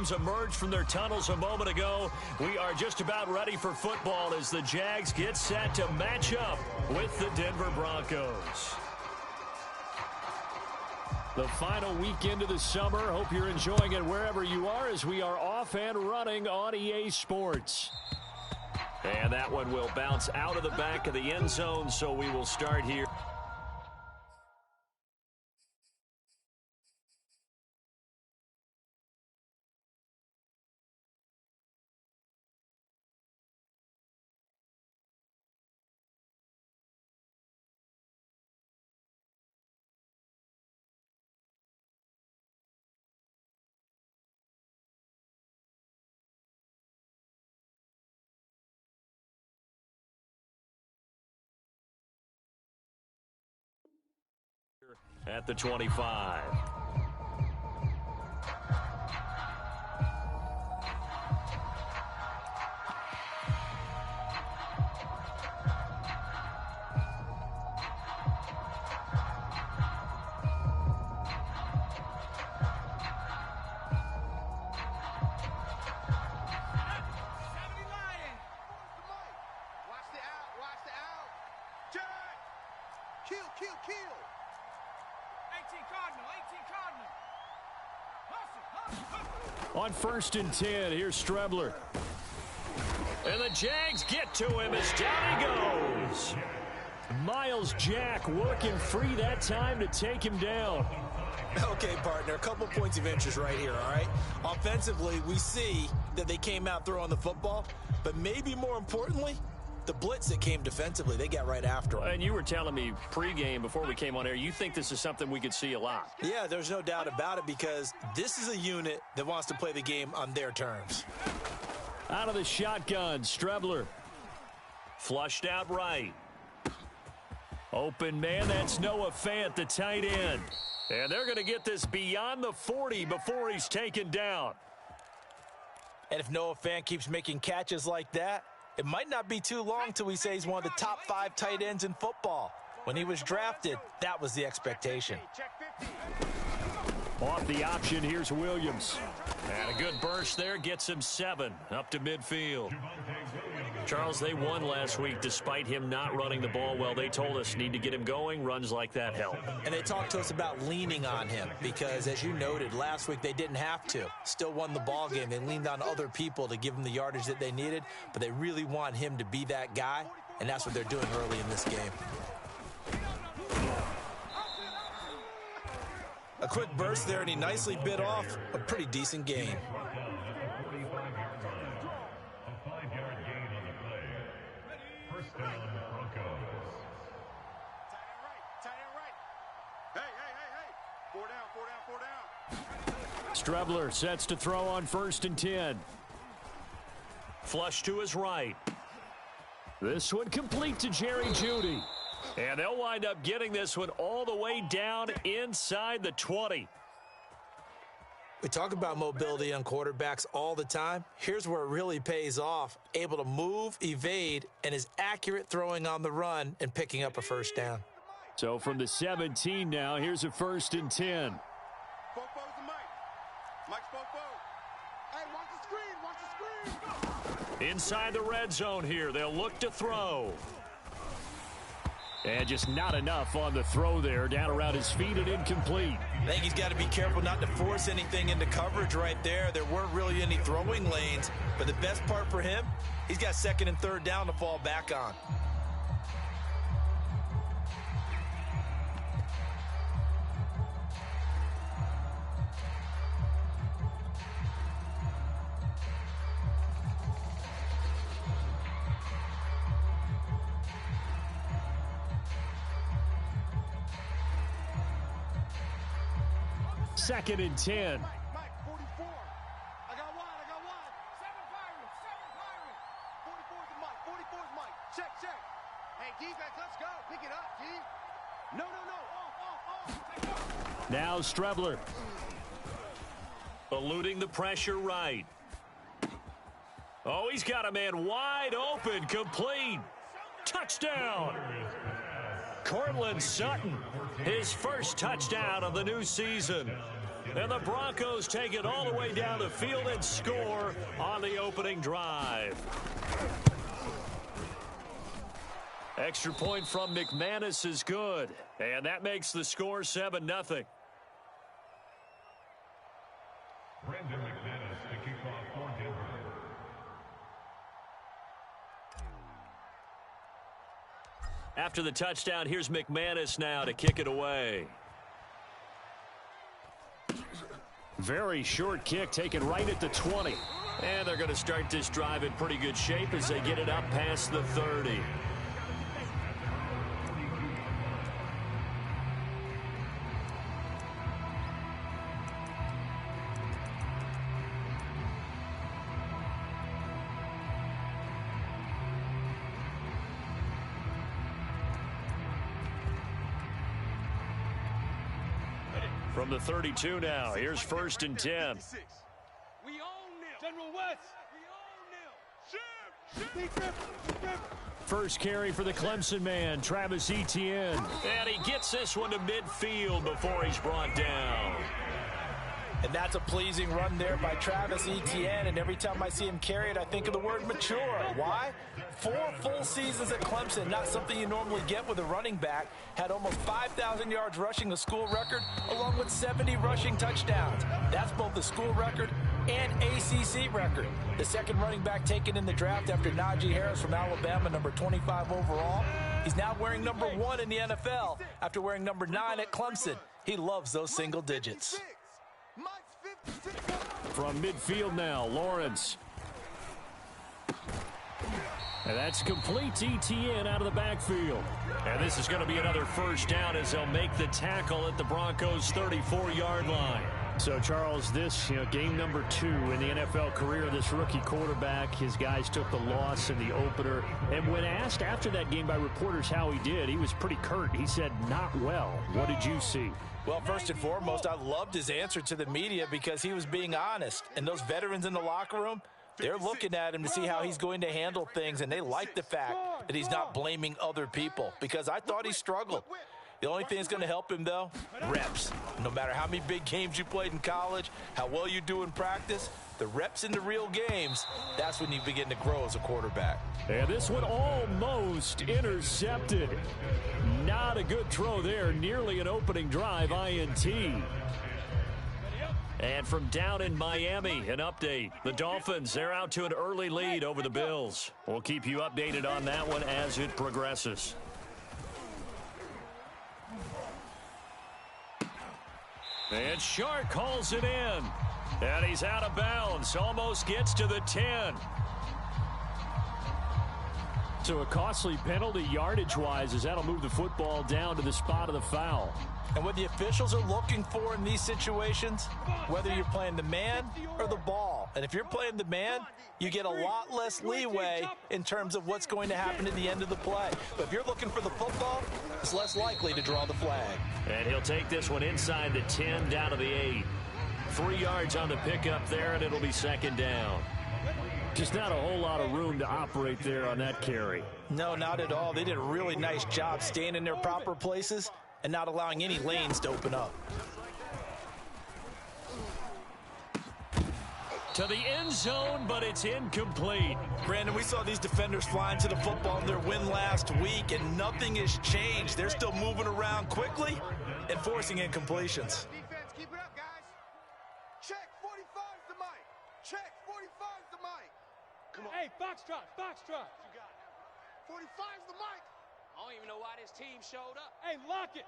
teams emerged from their tunnels a moment ago. We are just about ready for football as the Jags get set to match up with the Denver Broncos. The final weekend of the summer. Hope you're enjoying it wherever you are as we are off and running on EA Sports. And that one will bounce out of the back of the end zone, so we will start here. At the 25. On 1st and 10, here's Strebler. And the Jags get to him as down he goes. Miles Jack working free that time to take him down. Okay, partner, a couple points of interest right here, all right? Offensively, we see that they came out throwing the football, but maybe more importantly, the blitz that came defensively, they got right after him. And you were telling me pregame before we came on air, you think this is something we could see a lot. Yeah, there's no doubt about it because this is a unit that wants to play the game on their terms. Out of the shotgun, Strebler. Flushed out right. Open man, that's Noah Fant, the tight end. And they're going to get this beyond the 40 before he's taken down. And if Noah Fant keeps making catches like that, it might not be too long till we say he's one of the top 5 tight ends in football. When he was drafted, that was the expectation. Off the option, here's Williams. And a good burst there gets him 7 up to midfield. Charles, they won last week despite him not running the ball well. They told us need to get him going. Runs like that help. And they talked to us about leaning on him because, as you noted, last week they didn't have to. Still won the ball game. They leaned on other people to give them the yardage that they needed, but they really want him to be that guy, and that's what they're doing early in this game. A quick burst there, and he nicely bit off a pretty decent gain. Strebler sets to throw on 1st and 10. Flush to his right. This one complete to Jerry Jeudy. And they'll wind up getting this one all the way down inside the 20. We talk about mobility on quarterbacks all the time. Here's where it really pays off. Able to move, evade, and is accurate throwing on the run and picking up a first down. So from the 17 now, here's a 1st and 10. Inside the red zone here, they'll look to throw. And just not enough on the throw there, down around his feet and incomplete. I think he's got to be careful not to force anything into coverage right there. There weren't really any throwing lanes, but the best part for him, he's got 2nd and 3rd down to fall back on. Second and 10. Mike, 44. I got one. 7 Pirates. 44's the Mike. 44's Mike. Check. Hey, defense, let's go. Pick it up, G. No. Off. Now Strebler. Eluding the pressure right. Oh, he's got a man wide open. Complete. Touchdown. Cortland Sutton, his first touchdown of the new season. And the Broncos take it all the way down the field and score on the opening drive. Extra point from McManus is good. And that makes the score 7-0. Brandon McManus to kick off for Denver. After the touchdown, here's McManus now to kick it away. Very short kick taken right at the 20. And they're going to start this drive in pretty good shape as they get it up past the 30. From the 32 now, here's 1st and 10. We own them. General West. We own them. First carry for the Clemson man, Travis Etienne. And he gets this one to midfield before he's brought down. And that's a pleasing run there by Travis Etienne. And every time I see him carry it, I think of the word mature. Why? 4 full seasons at Clemson, not something you normally get with a running back. Had almost 5,000 yards rushing, the school record, along with 70 rushing touchdowns. That's both the school record and ACC record. The second running back taken in the draft after Najee Harris from Alabama, number 25 overall. He's now wearing number 1 in the NFL after wearing number 9 at Clemson. He loves those single digits. From midfield now, Lawrence. And that's complete. Etienne out of the backfield. And this is going to be another first down as they'll make the tackle at the Broncos' 34-yard line. So, Charles, this game number 2 in the NFL career of this rookie quarterback. His guys took the loss in the opener. And when asked after that game by reporters how he did, he was pretty curt. He said, not well. What did you see? Well, first and foremost, I loved his answer to the media because he was being honest. And those veterans in the locker room, they're looking at him to see how he's going to handle things, and they like the fact that he's not blaming other people because I thought he struggled. The only thing that's going to help him, though, reps. No matter how many big games you played in college, how well you do in practice, the reps in the real games, that's when you begin to grow as a quarterback. And this one almost intercepted. Not a good throw there. Nearly an opening drive INT. And from down in Miami, an update. The Dolphins, they're out to an early lead over the Bills. We'll keep you updated on that one as it progresses. And Shark calls it in. And he's out of bounds. Almost gets to the 10. So a costly penalty yardage-wise as that'll move the football down to the spot of the foul. And what the officials are looking for in these situations, whether you're playing the man or the ball. And if you're playing the man, you get a lot less leeway in terms of what's going to happen at the end of the play. But if you're looking for the football, it's less likely to draw the flag. And he'll take this one inside the 10 down to the 8. 3 yards on the pickup there, and it'll be 2nd down. Just not a whole lot of room to operate there on that carry. No, not at all. They did a really nice job staying in their proper places and not allowing any lanes to open up. To the end zone, but it's incomplete. Brandon, we saw these defenders flying to the football in their win last week, and nothing has changed. They're still moving around quickly and forcing incompletions. Defense, keep it up, guys. Check, 45's the mic. Check, 45's the mic. Come on. Hey, foxtrot, foxtrot. You got it. 45's the mic. I don't even know why this team showed up. Hey, lock it.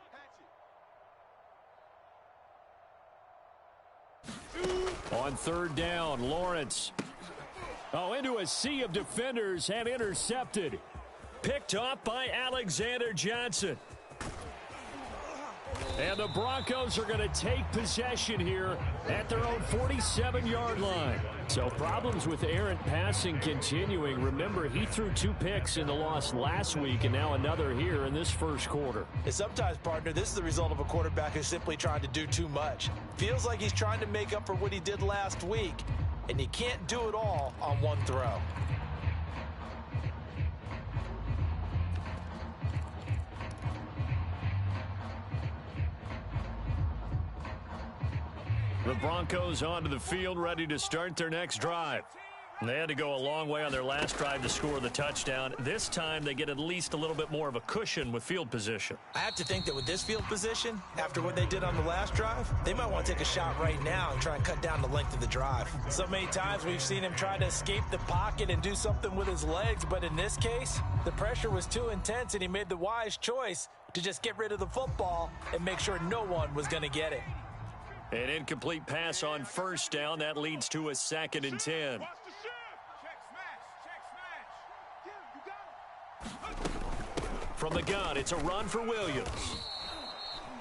On 3rd down, Lawrence. Oh, into a sea of defenders and intercepted. Picked off by Alexander Johnson. And the Broncos are going to take possession here at their own 47-yard line. So problems with errant passing continuing. Remember, he threw 2 picks in the loss last week and now another here in this first quarter. And sometimes, partner, this is the result of a quarterback who's simply trying to do too much. Feels like he's trying to make up for what he did last week, and he can't do it all on one throw. The Broncos onto the field, ready to start their next drive. They had to go a long way on their last drive to score the touchdown. This time, they get at least a little bit more of a cushion with field position. I have to think that with this field position, after what they did on the last drive, they might want to take a shot right now and try and cut down the length of the drive. So many times we've seen him try to escape the pocket and do something with his legs, but in this case, the pressure was too intense and he made the wise choice to just get rid of the football and make sure no one was going to get it. An incomplete pass on first down. That leads to a 2nd and 10. From the gun, it's a run for Williams.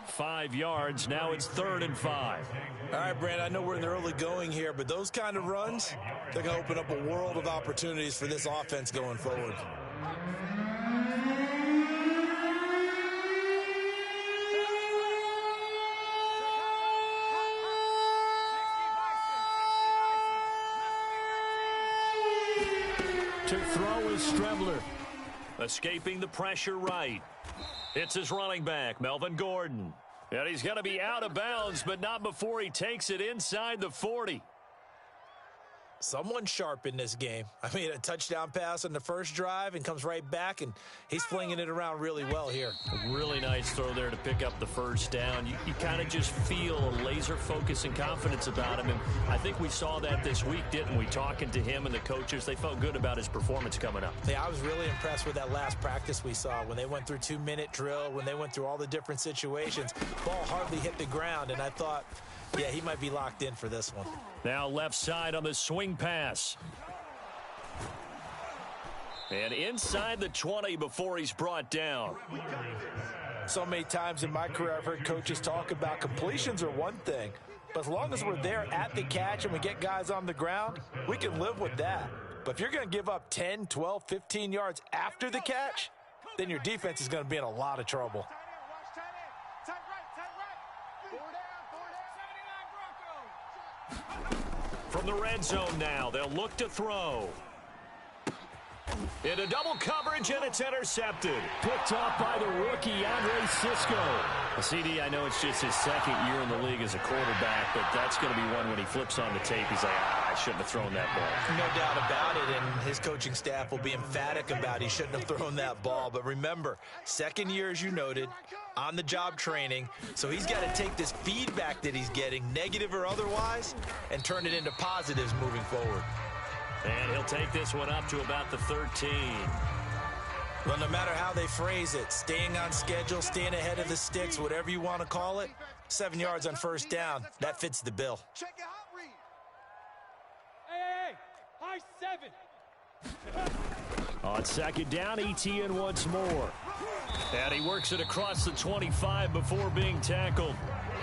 5 yards. Now it's 3rd and 5. All right, Brand, I know we're in the early going here, but those kind of runs, they're going to open up a world of opportunities for this offense going forward. To throw is Strebler. Escaping the pressure right. It's his running back, Melvin Gordon. And he's going to be out of bounds, but not before he takes it inside the 40. Someone sharp in this game. I mean, a touchdown pass on the first drive and comes right back, and he's flinging it around really well here. A really nice throw there to pick up the first down. You kind of just feel a laser focus and confidence about him, and I think we saw that this week, didn't we? Talking to him and the coaches, they felt good about his performance coming up. Yeah, I was really impressed with that last practice we saw when they went through 2-minute drill, when they went through all the different situations. Ball hardly hit the ground, and I thought, yeah, he might be locked in for this one. Now left side on the swing pass. And inside the 20 before he's brought down. So many times in my career I've heard coaches talk about completions are one thing, but as long as we're there at the catch and we get guys on the ground, we can live with that. But if you're going to give up 10, 12, 15 yards after the catch, then your defense is going to be in a lot of trouble. From the red zone now, they'll look to throw. Into double coverage, and it's intercepted. Picked off by the rookie, Andre Cisco. CD, I know it's just his 2nd year in the league as a quarterback, but that's going to be one when he flips on the tape. He's like, I shouldn't have thrown that ball. No doubt about it, and his coaching staff will be emphatic about he shouldn't have thrown that ball. But remember, 2nd year, as you noted, on-the-job training, so he's got to take this feedback that he's getting, negative or otherwise, and turn it into positives moving forward. And he'll take this one up to about the 13. Well, no matter how they phrase it, staying on schedule, staying ahead of the sticks, whatever you want to call it, 7 yards on first down, that fits the bill. Check your hot read. Hey, high 7. On 2nd down, Etienne once more. And he works it across the 25 before being tackled.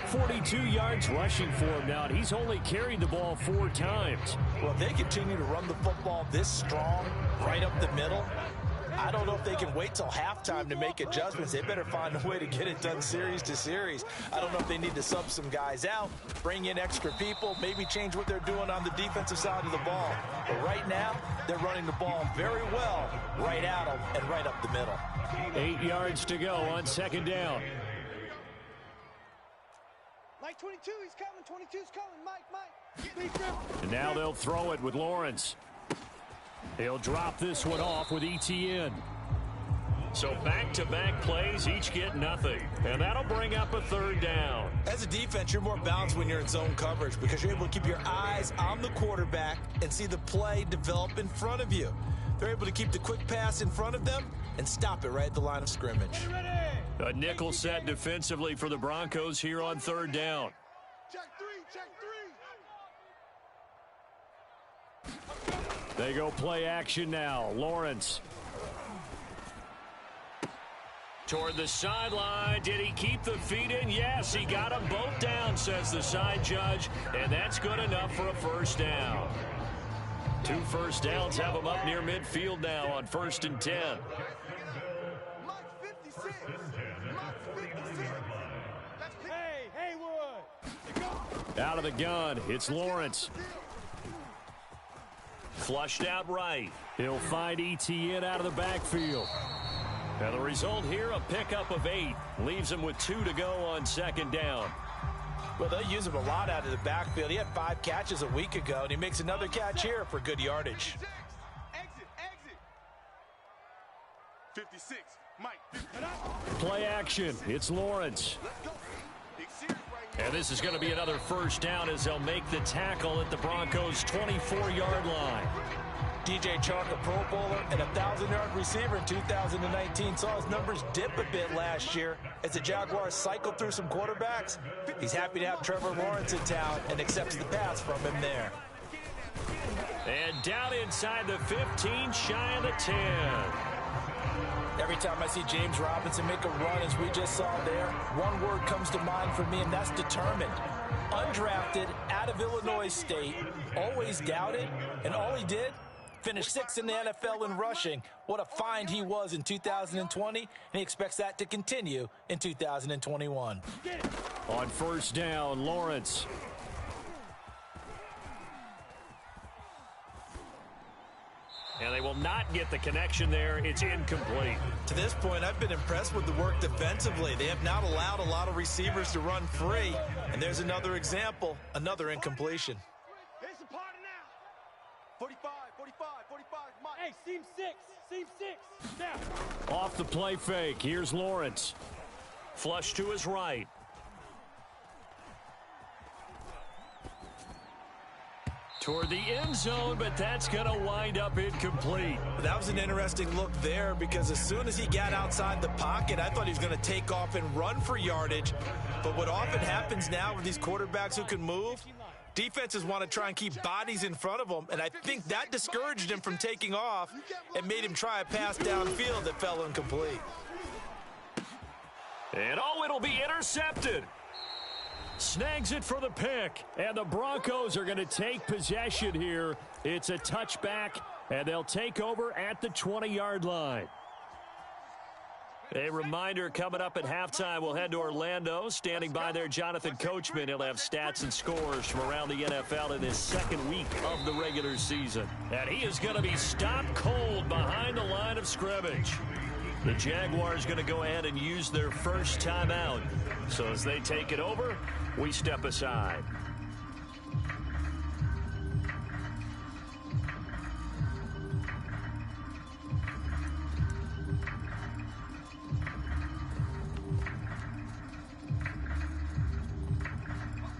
42 yards rushing for him now, and he's only carried the ball 4 times. Well, if they continue to run the football this strong, right up the middle, I don't know if they can wait till halftime to make adjustments. They better find a way to get it done series to series. I don't know if they need to sub some guys out, bring in extra people, maybe change what they're doing on the defensive side of the ball. But right now, they're running the ball very well, right at them and right up the middle. 8 yards to go on 2nd down. Mike 22, he's coming. 22's coming. Mike. And now they'll throw it with Lawrence. He'll drop this one off with Etienne. So back-to-back plays, each get nothing. And that'll bring up a 3rd down. As a defense, you're more balanced when you're in zone coverage because you're able to keep your eyes on the quarterback and see the play develop in front of you. They're able to keep the quick pass in front of them and stop it right at the line of scrimmage. A nickel set defensively for the Broncos here on 3rd down. Check 3, check 3. They go play action now. Lawrence. Toward the sideline. Did he keep the feet in? Yes, he got them both down, says the side judge. And that's good enough for a 1st down. 2 first downs have them up near midfield now on 1st and 10. Mike 56. Mike 56. Hey, Haywood. Out of the gun, it's Lawrence. Flushed out right. He'll find Etienne out of the backfield. And the result here, a pickup of 8. Leaves him with 2 to go on 2nd down. Well, they'll use him a lot out of the backfield. He had 5 catches a week ago, and he makes another catch here for good yardage. Exit. 56. Mike. Play action. It's Lawrence. And this is going to be another first down as they'll make the tackle at the Broncos' 24-yard line. DJ Chark, a Pro Bowler and a 1,000-yard receiver in 2019, saw his numbers dip a bit last year as the Jaguars cycled through some quarterbacks. He's happy to have Trevor Lawrence in town and accepts the pass from him there. And down inside the 15, shy of the 10. Every time I see James Robinson make a run, as we just saw there, one word comes to mind for me, and that's determined. Undrafted, out of Illinois State, always doubted, and all he did, finished 6th in the NFL in rushing. What a find he was in 2020, and he expects that to continue in 2021. On first down, Lawrence. And they will not get the connection there. It's incomplete. To this point, I've been impressed with the work defensively. They have not allowed a lot of receivers to run free. And there's another example, another incompletion. Here's the party now. 45, Mike. Hey, seam 6. Now. Off the play fake. Here's Lawrence. Flush to his right. Toward the end zone, but that's going to wind up incomplete. That was an interesting look there because as soon as he got outside the pocket, I thought he was going to take off and run for yardage. But what often happens now with these quarterbacks who can move, defenses want to try and keep bodies in front of them, and I think that discouraged him from taking off and made him try a pass downfield that fell incomplete. And it'll be intercepted. Snags it for the pick, and the Broncos are going to take possession here. It's a touchback, and they'll take over at the 20-yard line. A reminder coming up at halftime, we'll head to Orlando. Standing by there, Jonathan Coachman. He'll have stats and scores from around the NFL in his second week of the regular season. And he is going to be stopped cold behind the line of scrimmage. The Jaguars going to go ahead and use their first timeout. So as they take it over, we step aside.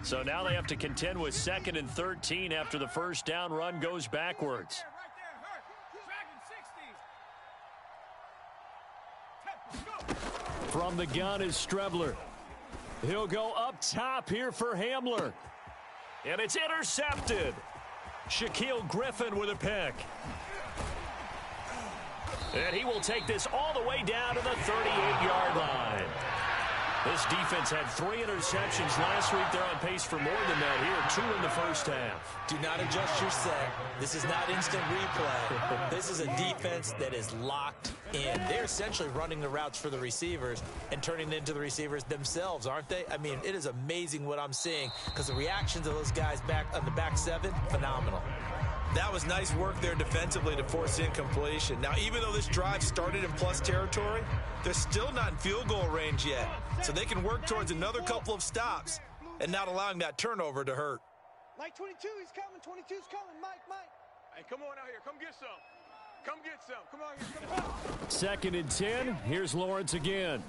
So now they have to contend with 2nd and 13 after the first down run goes backwards. From the gun is Strebler. He'll go up top here for Hamler. And it's intercepted. Shaquille Griffin with a pick. And he will take this all the way down to the 38-yard line. This defense had 3 interceptions last week. They're on pace for more than that here. 2 in the first half. Do not adjust your set. This is not instant replay. This is a defense that is locked in. They're essentially running the routes for the receivers and turning it into the receivers themselves, aren't they? I mean, it is amazing what I'm seeing because the reactions of those guys back on the back 7, phenomenal. That was nice work there defensively to force incompletion. Now, even though this drive started in plus territory, they're still not in field goal range yet. So they can work towards another couple of stops and not allowing that turnover to hurt. Mike 22, he's coming. 22's coming. Mike. Hey, come on out here. Come get some. Come get some. Come on here. 2nd and 10. Here's Lawrence again.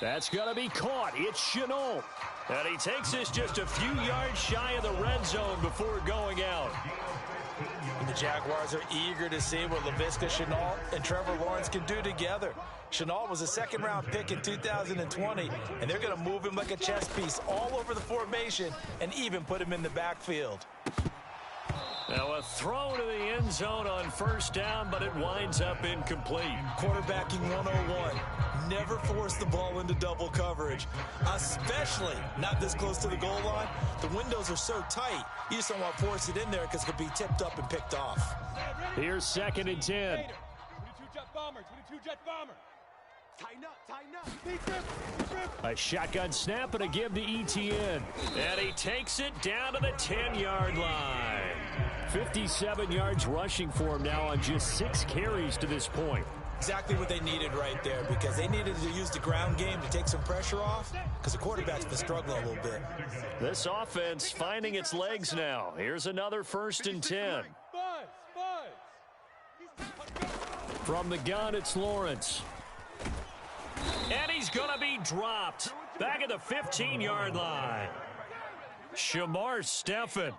That's going to be caught. It's Chenault. And he takes this just a few yards shy of the red zone before going out. And the Jaguars are eager to see what Laviska Shenault and Trevor Lawrence can do together. Shenault was a 2nd-round pick in 2020, and they're going to move him like a chess piece all over the formation and even put him in the backfield. Now a throw to the end zone on first down, but it winds up incomplete. Quarterbacking 101. Never force the ball into double coverage, especially not this close to the goal line. The windows are so tight, you just don't want to force it in there because it could be tipped up and picked off. Here's 2nd and 10. 22 jet bomber. Tighten up. A shotgun snap and a give to ETN. And he takes it down to the 10-yard line. 57 yards rushing for him now on just 6 carries to this point. Exactly what they needed right there, because they needed to use the ground game to take some pressure off, because the quarterback's been struggling a little bit. This offense finding its legs now. Here's another 1st and 10. From the gun, it's Lawrence. And he's going to be dropped. Back at the 15-yard line. Shamar Stephen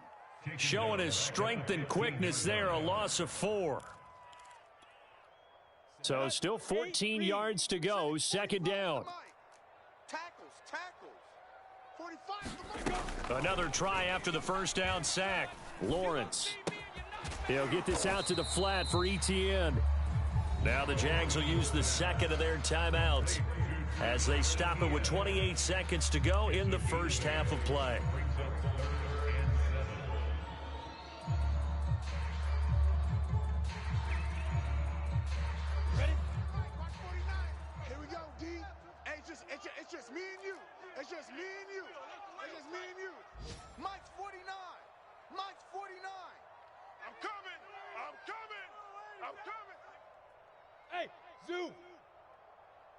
showing his strength and quickness there, a loss of 4. So still 14 yards to go, 2nd down. Tackles. 45. Another try after the 1st down sack. Lawrence. He'll get this out to the flat for Etienne. Now the Jags will use the 2nd of their timeouts as they stop it with 28 seconds to go in the 1st half of play. It's just me and you. It's just me and you. It's just me and you. Mike's 49. Mike's 49. I'm coming. I'm coming. Hey, Zoo.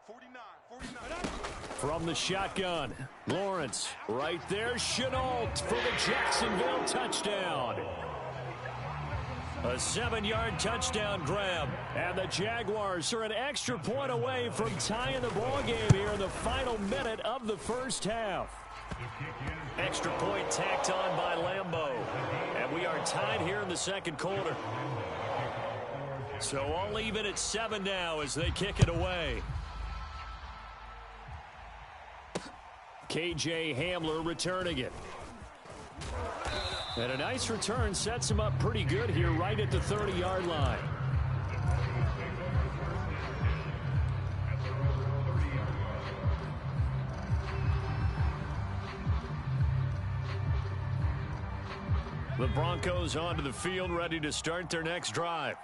49. From the shotgun, Lawrence right there. Chenault for the Jacksonville touchdown. A 7-yard touchdown grab. And the Jaguars are an extra point away from tying the ball game here in the final minute of the 1st half. Extra point tacked on by Lambeau. And we are tied here in the 2nd quarter. So all even at 7 now as they kick it away. KJ Hamler returning it. And a nice return sets him up pretty good here right at the 30-yard line. The Broncos onto the field ready to start their next drive.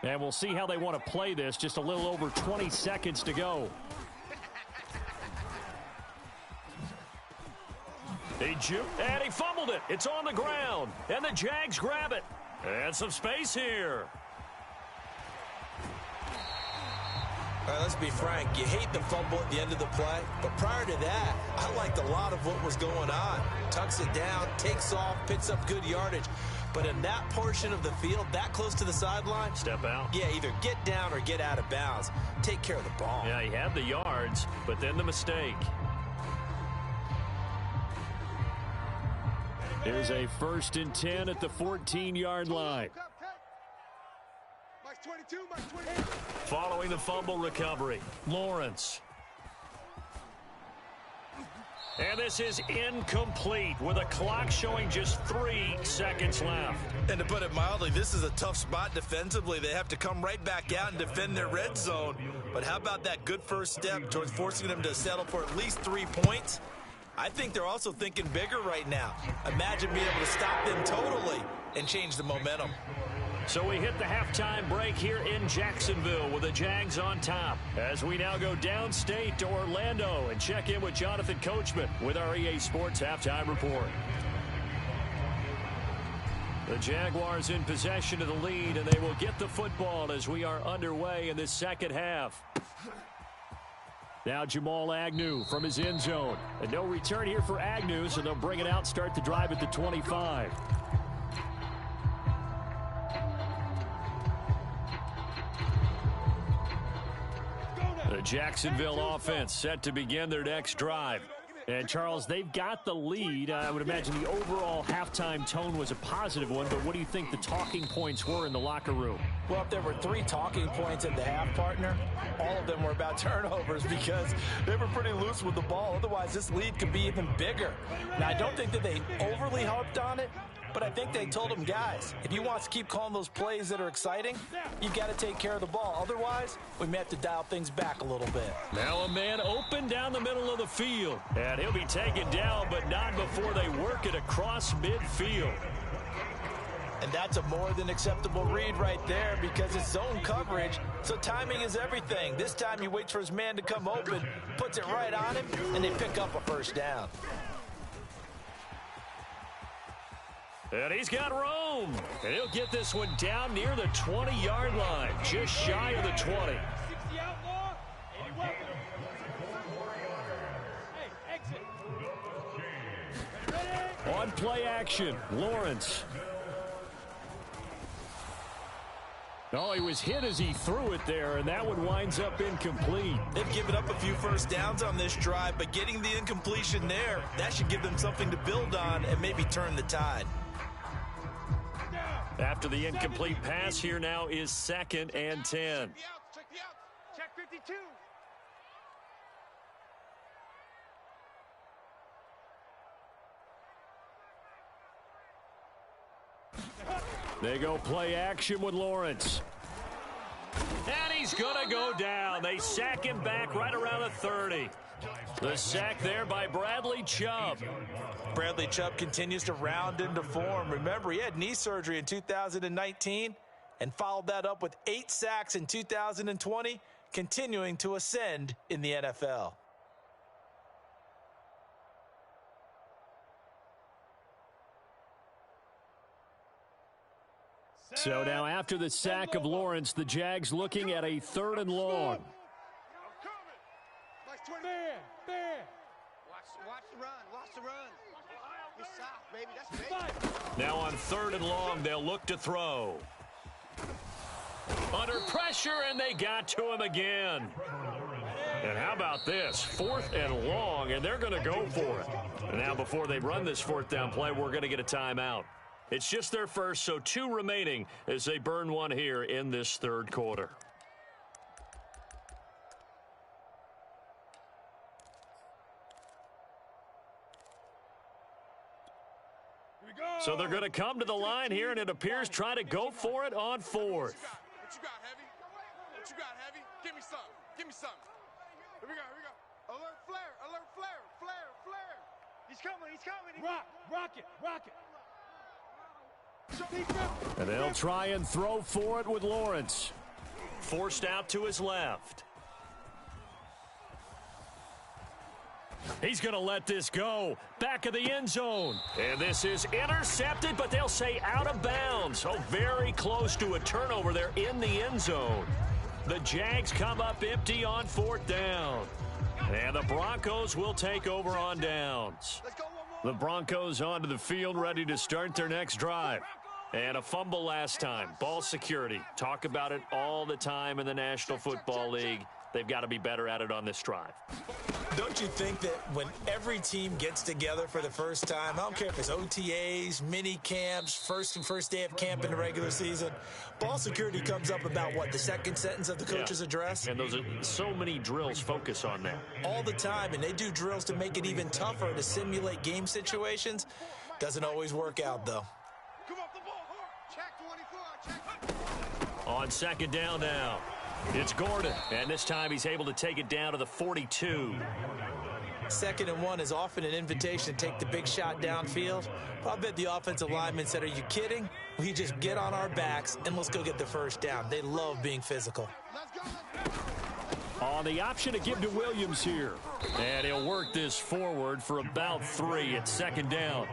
And we'll see how they want to play this. Just a little over 20 seconds to go. And he fumbled it. It's on the ground. And the Jags grab it. And some space here. All right, let's be frank. You hate the fumble at the end of the play. But prior to that, I liked a lot of what was going on. Tucks it down, takes off, picks up good yardage. But in that portion of the field, that close to the sideline, step out. Yeah, either get down or get out of bounds. Take care of the ball. Yeah, he had the yards, but then the mistake. Here's a 1st and 10 at the 14-yard line. Mike's 22, Mike's 22. Following the fumble recovery, Lawrence. And this is incomplete with a clock showing just 3 seconds left. And to put it mildly, this is a tough spot defensively. They have to come right back out and defend their red zone. But how about that good first step towards forcing them to settle for at least 3 points? I think they're also thinking bigger right now. Imagine being able to stop them totally and change the momentum. So we hit the halftime break here in Jacksonville with the Jags on top. As we now go downstate to Orlando and check in with Jonathan Coachman with our EA Sports Halftime Report. The Jaguars in possession of the lead, and they will get the football as we are underway in this 2nd half. Now Jamal Agnew from his end zone. And no return here for Agnew, so they'll bring it out, start the drive at the 25. The Jacksonville offense set to begin their next drive. And, Charles, they've got the lead. I would imagine the overall halftime tone was a positive one, but what do you think the talking points were in the locker room? Well, if there were 3 talking points at the half, partner, all of them were about turnovers because they were pretty loose with the ball. Otherwise, this lead could be even bigger. Now, I don't think that they overly harped on it, but I think they told them, guys, if you want to keep calling those plays that are exciting, you've got to take care of the ball. Otherwise, we may have to dial things back a little bit. Now a man open down the middle of the field. And he'll be taken down, but not before they work it across midfield. And that's a more than acceptable read right there because it's zone coverage, so timing is everything. This time he waits for his man to come open, puts it right on him, and they pick up a 1st down. And he's got room. And he'll get this one down near the 20-yard line, just shy of the 20. play action. Lawrence. Oh, he was hit as he threw it there, and that one winds up incomplete. They've given up a few first downs on this drive, but getting the incompletion there, that should give them something to build on and maybe turn the tide. After the incomplete pass, here now is 2nd and 10. Check the outs. Check 52. They go play action with Lawrence. And he's going to go down. They sack him back right around the 30. The sack there by Bradley Chubb. Bradley Chubb continues to round into form. Remember, he had knee surgery in 2019 and followed that up with 8 sacks in 2020, continuing to ascend in the NFL. So now after the sack of Lawrence, the Jags looking at a 3rd and long. Man. Watch the run. Watch the run. You're soft, baby. That's big. Now on 3rd and long, they'll look to throw. Under pressure, and they got to him again. And how about this? 4th and long, and they're going to go for it. And now before they run this 4th down play, we're going to get a timeout. It's just their first, so 2 remaining as they burn one here in this 3rd quarter. So they're going to come to the line here, and it appears try to go for it on 4th. What you got, Heavy? What you got, Heavy? Give me something. Give me something. Here we go. Alert flare. Flare. He's coming. Rock it. And they'll try and throw for it with Lawrence. Forced out to his left. He's going to let this go. Back of the end zone. And this is intercepted, but they'll say out of bounds. Oh, very close to a turnover there in the end zone. The Jags come up empty on 4th down. And the Broncos will take over on downs. The Broncos onto the field, ready to start their next drive. And a fumble last time. Ball security. Talk about it all the time in the National Football League. They've got to be better at it on this drive. Don't you think that when every team gets together for the first time, I don't care if it's OTAs, mini camps, first day of camp in the regular season, ball security comes up about, what, the second sentence of the coach's address? And those are so many drills focus on that. All the time, and they do drills to make it even tougher to simulate game situations. Doesn't always work out, though. Come off the ball. Check 24. Check. On 2nd down now. It's Gordon, and this time he's able to take it down to the 42. 2nd and 1 is often an invitation to take the big shot downfield. I bet the offensive lineman said, are you kidding? We just get on our backs and let's go get the first down. They love being physical. On the option to give to Williams here. And he'll work this forward for about 3 at 2nd down.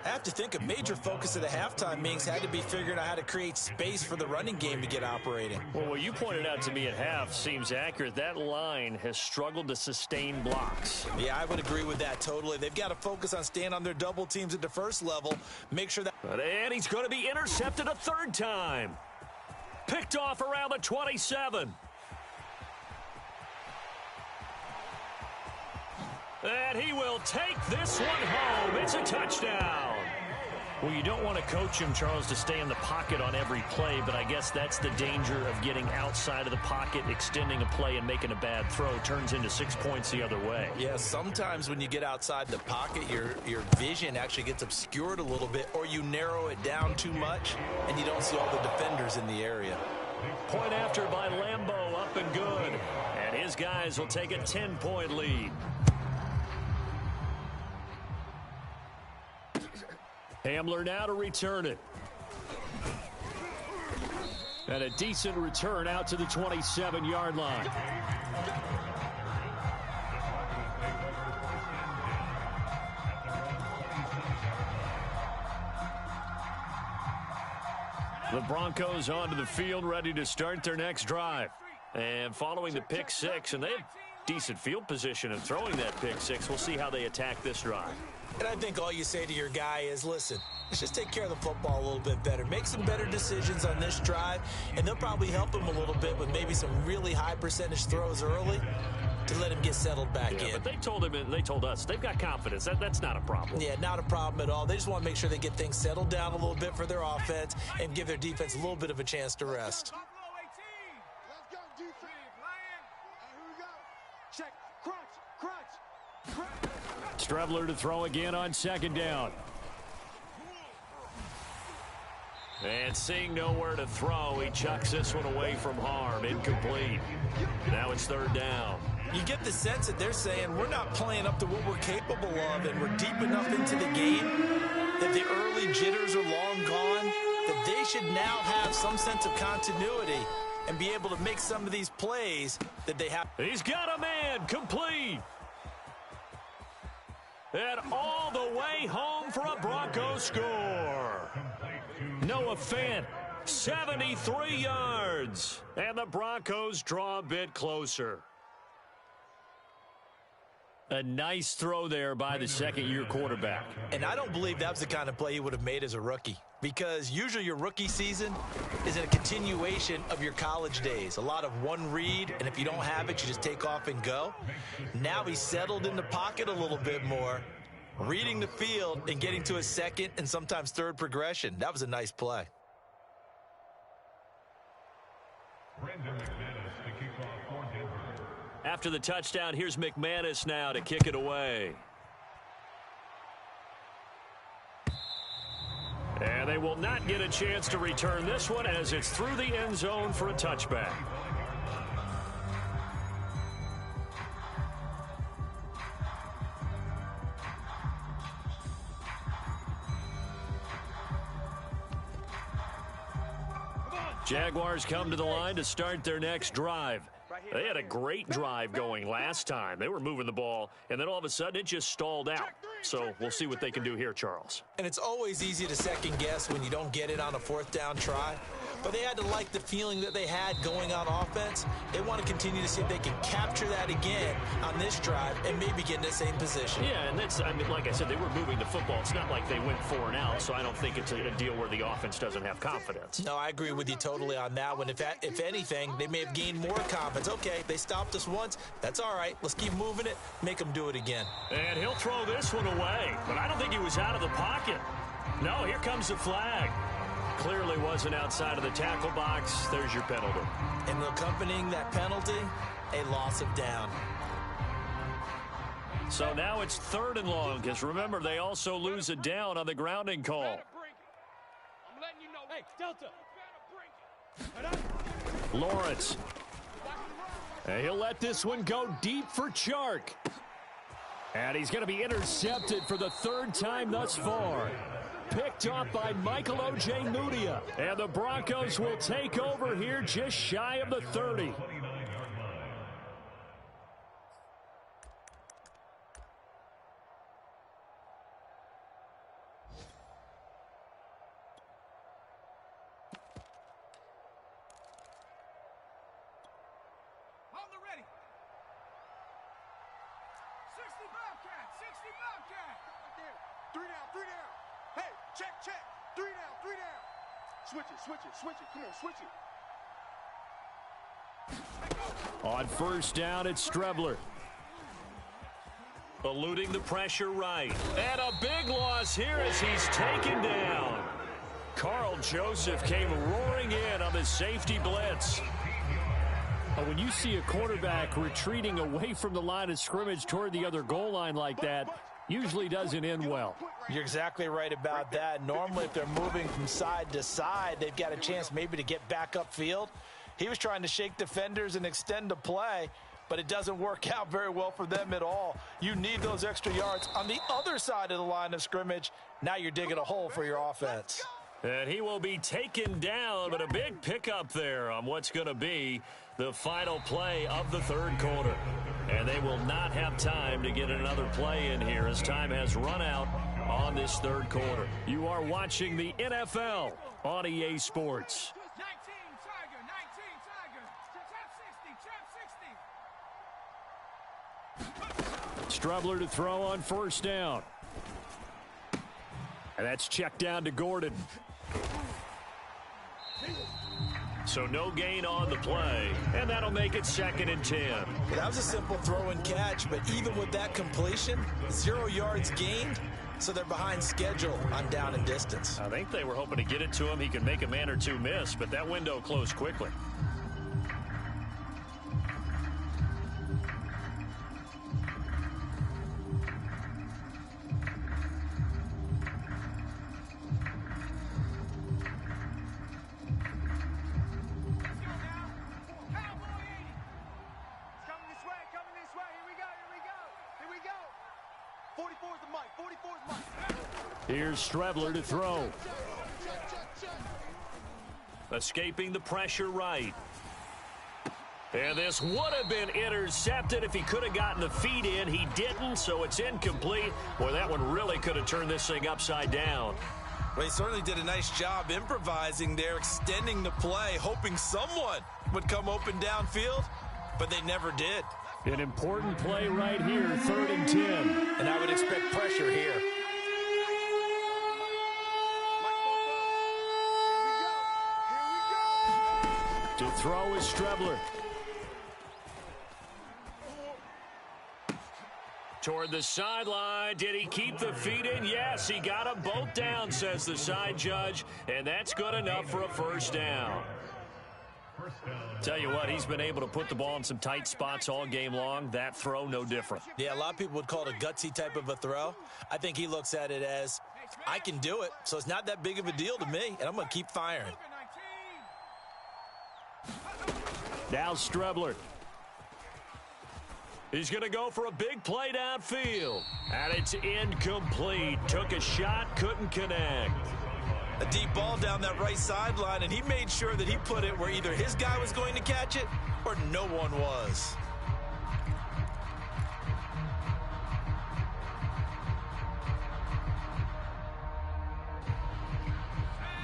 I have to think a major focus of the halftime meetings had to be figuring out how to create space for the running game to get operating. Well, what you pointed out to me at half seems accurate. That line has struggled to sustain blocks. Yeah, I would agree with that totally. They've got to focus on staying on their double teams at the first level. Make sure that... And he's going to be intercepted a 3rd time. Picked off around the 27. And he will take this one home. It's a touchdown. Well, you don't want to coach him, Charles, to stay in the pocket on every play, but I guess that's the danger of getting outside of the pocket, extending a play, and making a bad throw. Turns into 6 points the other way. Yeah, sometimes when you get outside the pocket, your vision actually gets obscured a little bit, or you narrow it down too much, and you don't see all the defenders in the area. Point after by Lambeau, up and good. And his guys will take a 10-point lead. Hamler now to return it. And a decent return out to the 27-yard line. The Broncos onto the field, ready to start their next drive. And following the pick 6, and they've decent field position and throwing that pick six. We'll see how they attack this drive. And I think all you say to your guy is, listen, let's just take care of the football a little bit better. Make some better decisions on this drive, and they'll probably help him a little bit with maybe some really high percentage throws early to let him get settled back in. But they told him, and they told us, they've got confidence. That's not a problem. Yeah, not a problem at all. They just want to make sure they get things settled down a little bit for their offense and give their defense a little bit of a chance to rest. Let's go, defense. Here we go. Check. Crunch. Strebler to throw again on second down. And seeing nowhere to throw, he chucks this one away from harm. Incomplete. Now it's third down. You get the sense that they're saying we're not playing up to what we're capable of, and we're deep enough into the game that the early jitters are long gone, that they should now have some sense of continuity and be able to make some of these plays that they have. He's got a man. Complete. And all the way home for a Broncos score. Noah Fant, 73 yards. And the Broncos draw a bit closer. A nice throw there by the second-year quarterback. And I don't believe that was the kind of play he would have made as a rookie, because usually your rookie season is a continuation of your college days. A lot of one read, and if you don't have it, you just take off and go. Now he's settled in the pocket a little bit more, reading the field and getting to his second and sometimes third progression. That was a nice play. After the touchdown, here's McManus now to kick it away. And they will not get a chance to return this one as it's through the end zone for a touchback. Jaguars come to the line to start their next drive. They had a great drive going last time. They were moving the ball, and then all of a sudden it just stalled out. So we'll see what they can do here, Charles. And it's always easy to second guess when you don't get it on a fourth down try. But they had to like the feeling that they had going on offense. They want to continue to see if they can capture that again on this drive and maybe get in the same position. Yeah, and that's, I mean, like I said, they were moving the football. It's not like they went 4 and out, so I don't think it's a deal where the offense doesn't have confidence. No, I agree with you totally on that one. If anything, they may have gained more confidence. Okay, they stopped us once. That's all right. Let's keep moving it. Make them do it again. And he'll throw this one away, but I don't think he was out of the pocket. No, here comes the flag. Clearly wasn't outside of the tackle box. There's your penalty. And accompanying that penalty, a loss of down. So now it's 3rd and long, because remember, they also lose a down on the grounding call. I'm letting you know. Hey, Delta. Lawrence. And he'll let this one go deep for Chark. And he's going to be intercepted for the 3rd time thus far. Picked off by Michael Ojemudia. And the Broncos will take over here just shy of the 30. Hold the ready. 60 Bobcat. 60 Bobcat. 3 down. Hey, check. 3 down. Switch it. Come on, switch it. On first down, it's Strebler. Eluding the pressure right. And a big loss here as he's taken down. Carl Joseph came roaring in on the safety blitz. When you see a quarterback retreating away from the line of scrimmage toward the other goal line like that, usually doesn't end well. You're exactly right about that. Normally, if they're moving from side to side, they've got a chance maybe to get back upfield. He was trying to shake defenders and extend the play, but it doesn't work out very well for them at all. You need those extra yards on the other side of the line of scrimmage. Now you're digging a hole for your offense. And he will be taken down, but a big pickup there on what's going to be the final play of the 3rd quarter. And they will not have time to get another play in here as time has run out on this 3rd quarter. You are watching the NFL on EA Sports. 19 Tiger. Trap 60. Strebler to throw on first down. And that's checked down to Gordon. So no gain on the play, and that'll make it 2nd and 10. Well, that was a simple throw and catch, but even with that completion, 0 yards gained, so they're behind schedule on down and distance. I think they were hoping to get it to him. He could make a man or two miss, but that window closed quickly. Here's Strebler to throw. Escaping the pressure right. And this would have been intercepted if he could have gotten the feet in. He didn't, so it's incomplete. Boy, that one really could have turned this thing upside down. Well, he certainly did a nice job improvising there, extending the play, hoping someone would come open downfield, but they never did. An important play right here, 3rd and 10. And I would expect pressure here. To throw is Strebler. Toward the sideline. Did he keep the feet in? Yes, he got them both down, says the side judge. And that's good enough for a first down. Tell you what, he's been able to put the ball in some tight spots all game long. That throw, no different. Yeah, a lot of people would call it a gutsy type of a throw. I think he looks at it as, I can do it, so it's not that big of a deal to me, and I'm going to keep firing. Now Strebler. He's going to go for a big play downfield. And it's incomplete. Took a shot, couldn't connect. A deep ball down that right sideline, and he made sure that he put it where either his guy was going to catch it or no one was.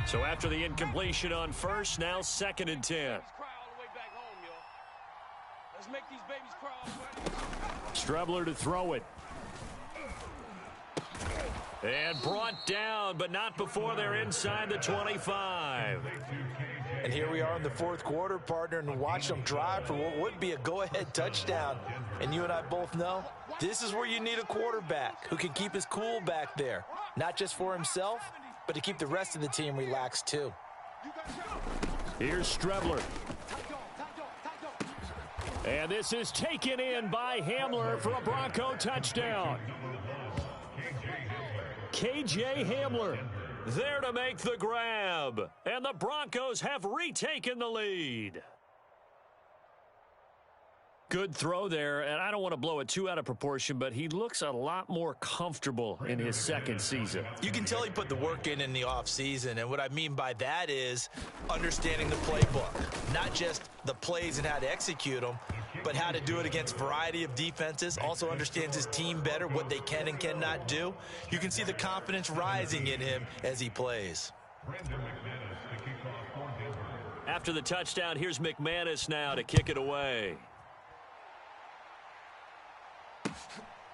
So after the incompletion on first, now 2nd and 10. Let's make these babies cry all the way. Strebler to throw it. And brought down, but not before they're inside the 25. And here we are in the 4th quarter, partner, and watch them drive for what would be a go-ahead touchdown. And you and I both know this is where you need a quarterback who can keep his cool back there, not just for himself, but to keep the rest of the team relaxed too. Here's Strebler. And this is taken in by Hamler for a Bronco touchdown. KJ Hamler there to make the grab. And the Broncos have retaken the lead. Good throw there, and I don't want to blow it too out of proportion, but he looks a lot more comfortable in his 2nd season. You can tell he put the work in the offseason, and what I mean by that is understanding the playbook. Not just the plays and how to execute them, but how to do it against a variety of defenses. Also understands his team better, what they can and cannot do. You can see the confidence rising in him as he plays. After the touchdown, here's McManus now to kick it away.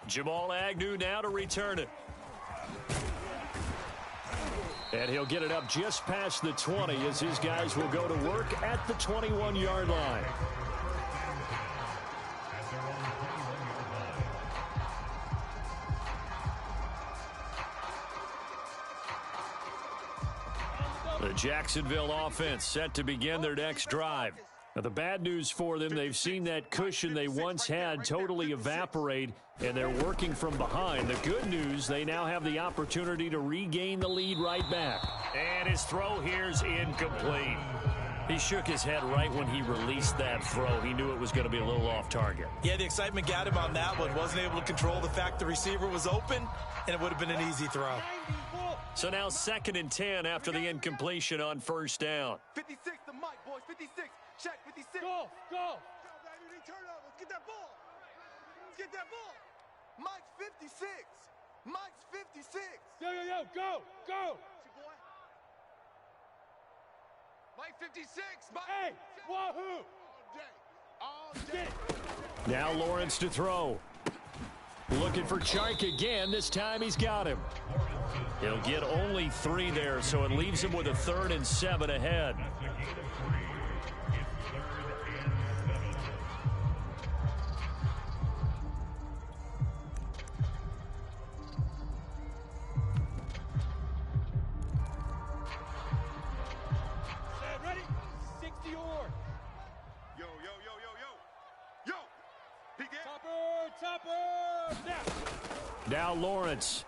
Jamal Agnew now to return it. And he'll get it up just past the 20 as his guys will go to work at the 21-yard line. The Jacksonville offense set to begin their next drive. Now, the bad news for them, they've seen that cushion they once had totally evaporate, and they're working from behind. The good news, they now have the opportunity to regain the lead right back. And his throw here's incomplete. He shook his head right when he released that throw. He knew it was going to be a little off target. Yeah, the excitement got him on that one. Wasn't able to control the fact the receiver was open, and it would have been an easy throw. So now 2nd and 10 after the incompletion on first down. 56 to Mike, boys. 56. Check 56. Go, go. Go, baby. Turn over. Let's get that ball. Let's get that ball. Mike's 56. Mike's 56. Yo, yo, yo, go, go. Mike 56. Mike. Hey, wahoo. All day. All day. Now Lawrence to throw. Looking for Chark again. This time he's got him. He'll get only 3 there, so it leaves him with a 3rd and 7 ahead. Ready? 60 or. Yo, yo, yo, yo, yo. Yo. He get. Topper. Now Lawrence.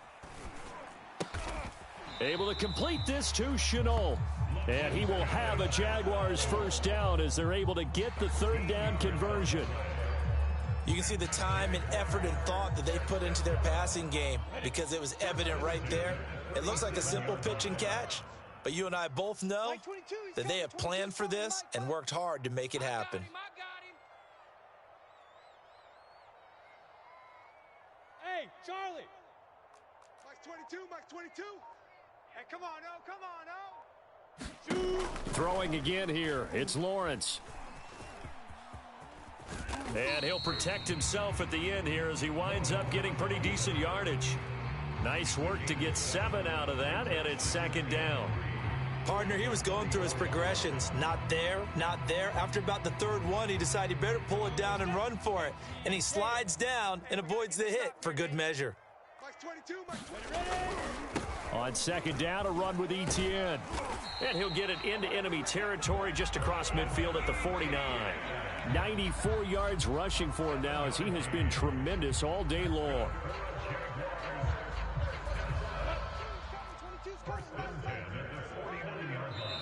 Able to complete this to Chenault. And he will have a Jaguars first down as they're able to get the 3rd down conversion. You can see the time and effort and thought that they put into their passing game because it was evident right there. It looks like a simple pitch and catch, but you and I both know that they have planned for this and worked hard to make it happen. Hey, Charlie. Mike's 22, Mike's 22. Hey, come on, no, come on, no. Throwing again here. It's Lawrence. And he'll protect himself at the end here as he winds up getting pretty decent yardage. Nice work to get 7 out of that, and it's 2nd down. Partner, he was going through his progressions. Not there, not there. After about the 3rd one, he decided he better pull it down and run for it. And he slides down and avoids the hit for good measure. Mike's 22, Mike's 22. On 2nd down, a run with Etienne. And he'll get it into enemy territory just across midfield at the 49. 94 yards rushing for him now as he has been tremendous all day long.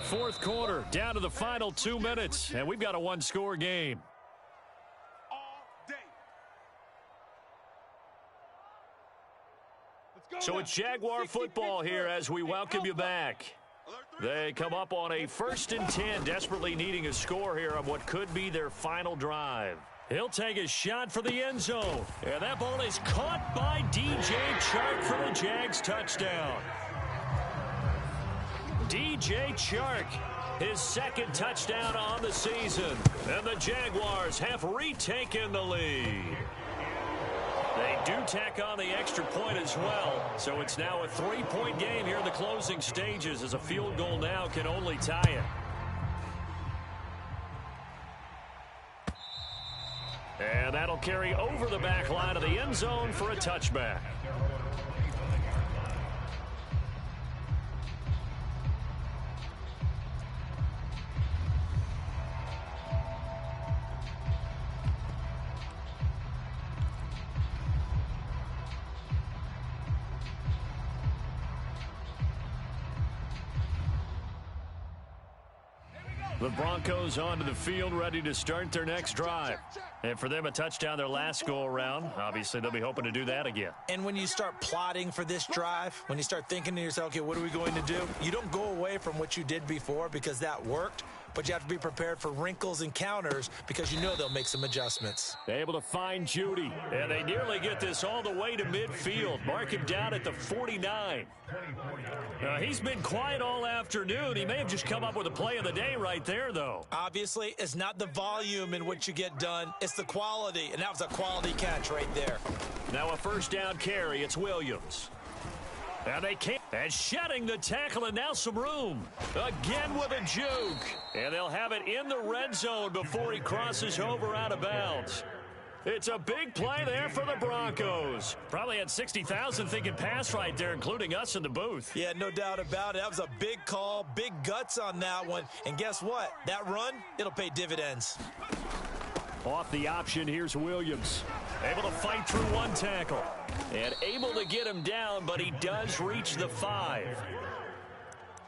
Fourth quarter, down to the final 2 minutes, and we've got a 1-score game. All day. So it's Jaguar football here as we welcome you back. They come up on a 1st and 10, desperately needing a score here on what could be their final drive. He'll take a shot for the end zone. And that ball is caught by DJ Chark for the Jags touchdown. DJ Chark, his 2nd touchdown on the season. And the Jaguars have retaken the lead. They do tack on the extra point as well, so it's now a 3-point game here in the closing stages as a field goal now can only tie it. And that'll carry over the back line of the end zone for a touchback. The Broncos onto the field, ready to start their next drive. And for them, a touchdown their last go-around. Obviously, they'll be hoping to do that again. And when you start plotting for this drive, when you start thinking to yourself, okay, what are we going to do? You don't go away from what you did before because that worked, but you have to be prepared for wrinkles and counters because you know they'll make some adjustments. Able to find Judy, and they nearly get this all the way to midfield. Mark him down at the 49. He's been quiet all afternoon. He may have just come up with a play of the day right there, though. Obviously, it's not the volume in which you get done. It's the quality, and that was a quality catch right there. Now a 1st down carry. It's Williams. And they can't. And shedding the tackle, and now some room. Again with a juke. And they'll have it in the red zone before he crosses over out of bounds. It's a big play there for the Broncos. Probably had 60,000 thinking pass right there, including us in the booth. Yeah, no doubt about it. That was a big call, big guts on that one. And guess what? That run, it'll pay dividends. Off the option, here's Williams. Able to fight through one tackle. And able to get him down, but he does reach the 5.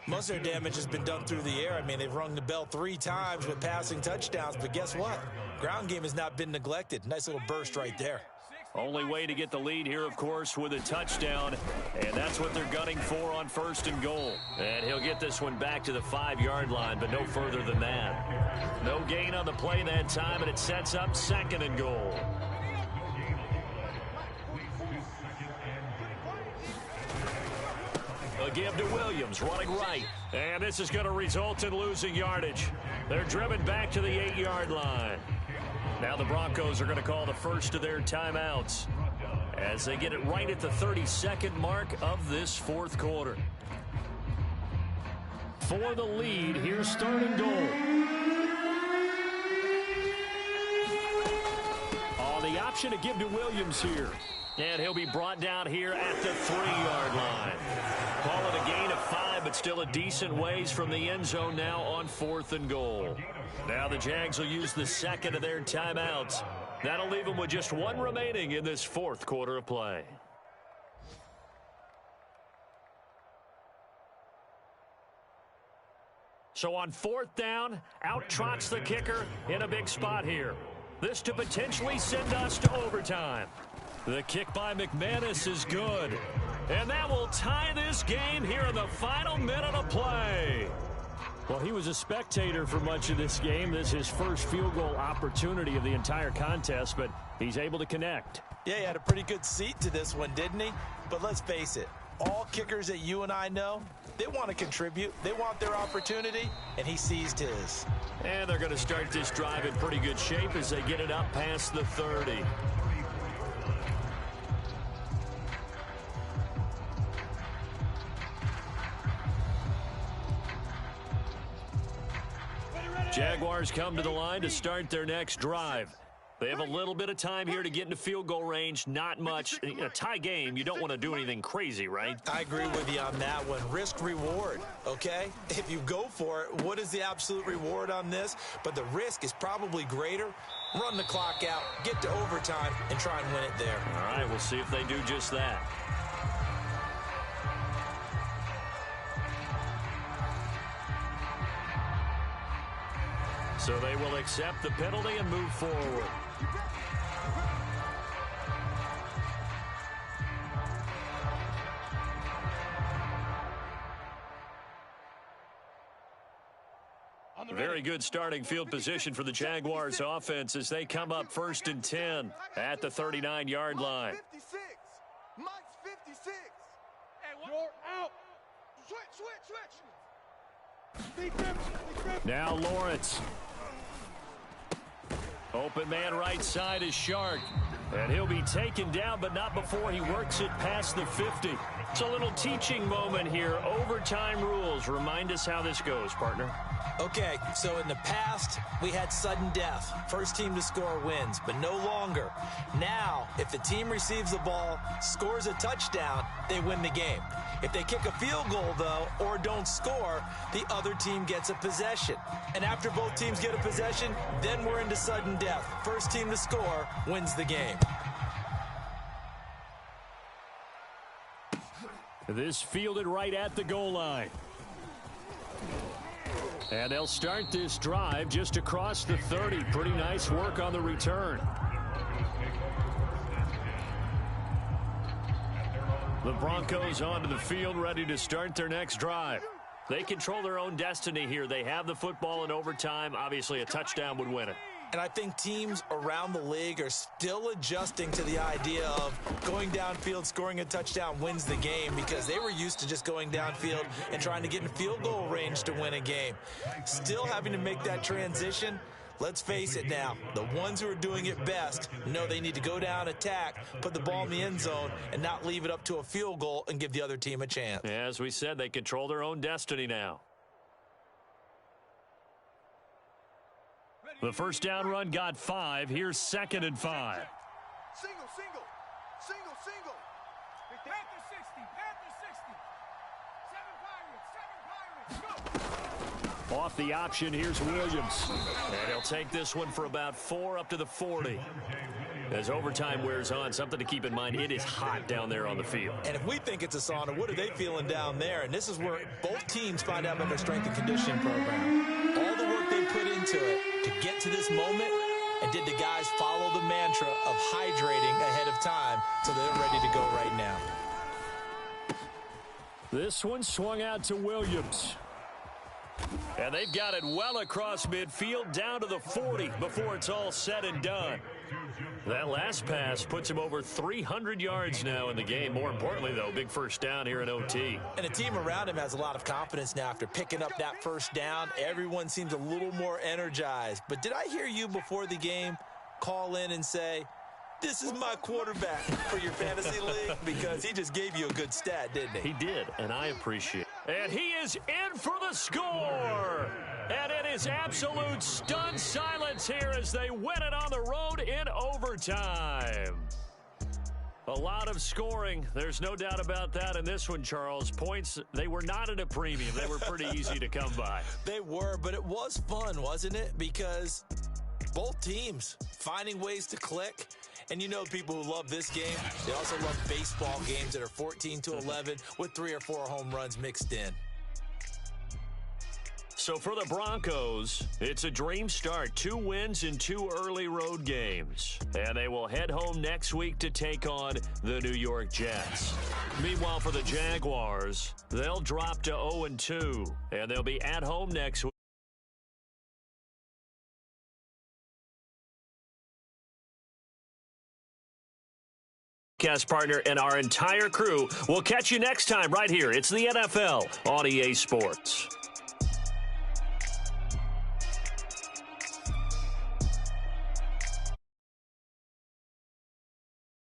Most of their damage has been done through the air. I mean, they've rung the bell 3 times with passing touchdowns, but guess what? Ground game has not been neglected. Nice little burst right there. Only way to get the lead here, of course, with a touchdown, and that's what they're gunning for on 1st and goal. And he'll get this one back to the 5-yard line, but no further than that. No gain on the play that time, and it sets up 2nd and goal. A give to Williams, running right. And this is going to result in losing yardage. They're driven back to the 8-yard line. Now the Broncos are going to call the first of their timeouts. as they get it right at the 32nd mark of this fourth quarter. For the lead, here's starting goal. Oh, the option to give to Williams here. And he'll be brought down here at the 3-yard line. Call it a gain of 5, but still a decent ways from the end zone now on 4th and goal. Now the Jags will use the second of their timeouts. That'll leave them with just one remaining in this fourth quarter of play. So on 4th down, out trots the kicker in a big spot here. This to potentially send us to overtime. The kick by McManus is good. And that will tie this game here in the final minute of play. Well, he was a spectator for much of this game. This is his first field goal opportunity of the entire contest, but he's able to connect. Yeah, he had a pretty good seat to this one, didn't he? But let's face it, all kickers that you and I know, they want to contribute. They want their opportunity, and he seized his. And they're going to start this drive in pretty good shape as they get it up past the 30. Jaguars come to the line to start their next drive. They have a little bit of time here to get into field goal range. Not much. In a tie game, you don't want to do anything crazy, right? I agree with you on that one. Risk reward, okay? If you go for it, what is the absolute reward on this? But the risk is probably greater. Run the clock out, get to overtime, and try and win it there. All right, we'll see if they do just that. So they will accept the penalty and move forward. Very good starting field position for the Jaguars offense as they come up 1st and 10 at the 39-yard line. Mike's 56. You're out. Switch. Now Lawrence. Open man right side is Shark. And he'll be taken down, but not before he works it past the 50. It's a little teaching moment here. Overtime rules. Remind us how this goes, partner. Okay, so in the past, we had sudden death. First team to score wins, but no longer. Now, if the team receives the ball, scores a touchdown, they win the game. If they kick a field goal, though, or don't score, the other team gets a possession. And after both teams get a possession, then we're into sudden death. First team to score wins the game. This fielded right at the goal line. And they'll start this drive just across the 30. Pretty nice work on the return. The Broncos onto the field, ready to start their next drive. They control their own destiny here. They have the football in overtime. Obviously, a touchdown would win it. And I think teams around the league are still adjusting to the idea of going downfield, scoring a touchdown wins the game, because they were used to just going downfield and trying to get in field goal range to win a game. Still having to make that transition. Let's face it now, the ones who are doing it best know they need to go down, attack, put the ball in the end zone, and not leave it up to a field goal and give the other team a chance. As we said, they control their own destiny now. The first down run got 5. Here's 2nd and 5. Single. Panther 60. 7 Pirates. Go. Off the option, here's Williams. And he'll take this one for about 4 up to the 40. As overtime wears on, something to keep in mind, it is hot down there on the field. And if we think it's a sauna, what are they feeling down there? And this is where both teams find out about their strength and conditioning program. All the work they put into it to get to this moment, and did the guys follow the mantra of hydrating ahead of time so they're ready to go right now? This one swung out to Williams. And they've got it well across midfield down to the 40 before it's all said and done. That last pass puts him over 300 yards now in the game. More importantly, though, big first down here in OT. And the team around him has a lot of confidence now after picking up that first down. Everyone seems a little more energized. But did I hear you before the game call in and say, This is my quarterback for your fantasy league because he just gave you a good stat, didn't he? He did, and I appreciate it. And he is in for the score. And it is absolute stunned silence here as they win it on the road in overtime. A lot of scoring. There's no doubt about that in this one, Charles. Points, they were not at a premium. They were pretty easy to come by. They were, but it was fun, wasn't it? Because both teams finding ways to click. And you know people who love this game, they also love baseball games that are 14-11 with 3 or 4 home runs mixed in. So for the Broncos, it's a dream start. 2 wins in 2 early road games. And they will head home next week to take on the New York Jets. Meanwhile, for the Jaguars, they'll drop to 0-2. And they'll be at home next week. Podcast partner and our entire crew. We'll catch you next time right here. It's the NFL on EA Sports.